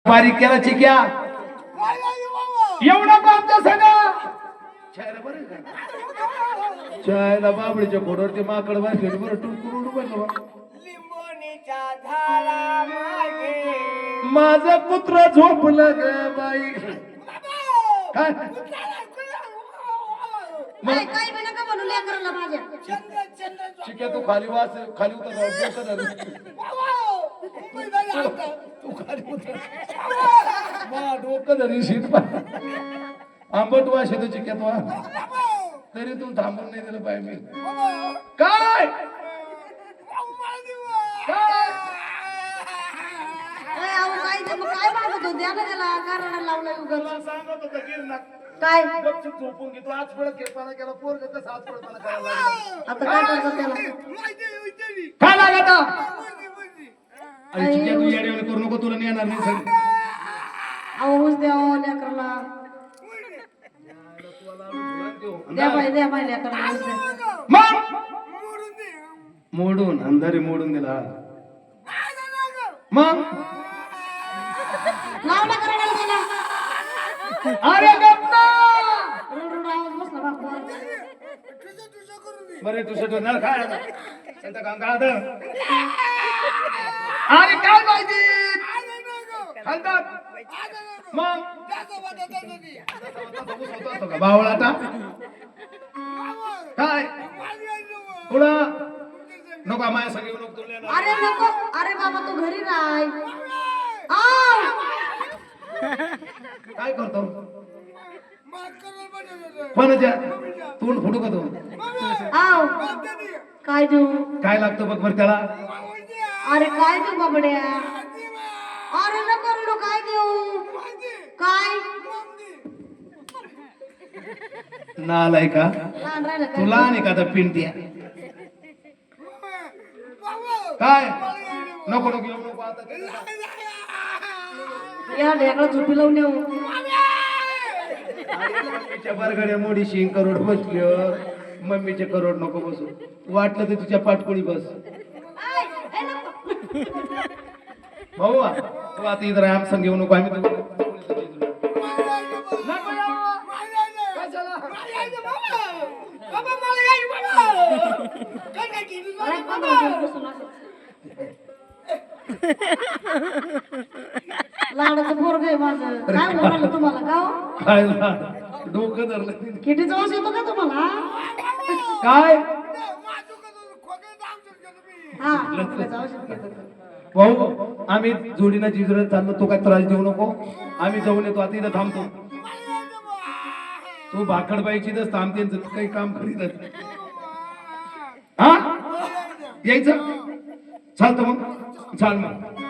बारीक केला चिक्या एवढा आमच्या सगळा चायला बाबडीच्या फोडवरती माकड बसले बरं टुकून बनवा माझा पुत्र झोपलं ग बाई काय काय बी नका म्हणू लेकराला माझ्या चिक्या तू खाली वास खाली उतर तू खाली उतर मा डोकं धरी शीट आंबट वास येतो चिक्या तो तरी तू थांबून नाही दिलं पाहिजे मी काय काय मागतो द्या ना त्याला कारण लावलं सांगत होतं गिरणा काय झोपून घेतो आज पडत खेळपाना केला पोर कसं आज पडताना करायला आता काय करतो त्याला काय लागत अरे चिक्या तू येड्यावानी करू नको तुला नेणार नाही सगळं आवाज द्या लेकराला द्या बाई लेकराला मग मोडून अंधारे मोडून दिला मग लाव ना करायला त्याला अरे गप्पा रडून आवाज बसला बापू बरे तुझं तो नळ काय आता संत गंगा अरे काय माहिती हलतात मग बावळाटा काय पुढं नको माया सगळी नको तुला अरे नको अरे बाबा तू घरी राय काय करतो कोणाच्या तोंड फुटू का तो आव काय देऊ काय लागतं बघ बरं त्याला अरे काय देऊ बाबड्या अरे नको रडू काय देऊ काय नालाय का लहान राहिलं काय तुला आणि का आता पिंट्या काय नको नको येऊ नको आता या ढेकळा झोपी लावून येऊ मम्मीच्या बरगड्या मोडी शिंग करोड बसल्यावर मम्मीचे करोड नको बसू वाटलं तर तुझ्या पाटकोळी बस भाऊ तू आता इथं आम संग घेऊ नको आम्ही लाडाचं पोरग आहे माझं काय म्हणाल तुम्हाला गाव काय डोकं धरलं कितीचा वास येतो का तुम्हाला काय हा खोकल्याचं औषध घेतो. भाऊ आम्ही जोडीनं जिजरत चाललो तू काय त्रास देऊ नको आम्ही जाऊन येतो आता इथं थांबतो तू भाकडबाईची तर थांबते काही काम करीत हा यायचं चालतं मग चाल मग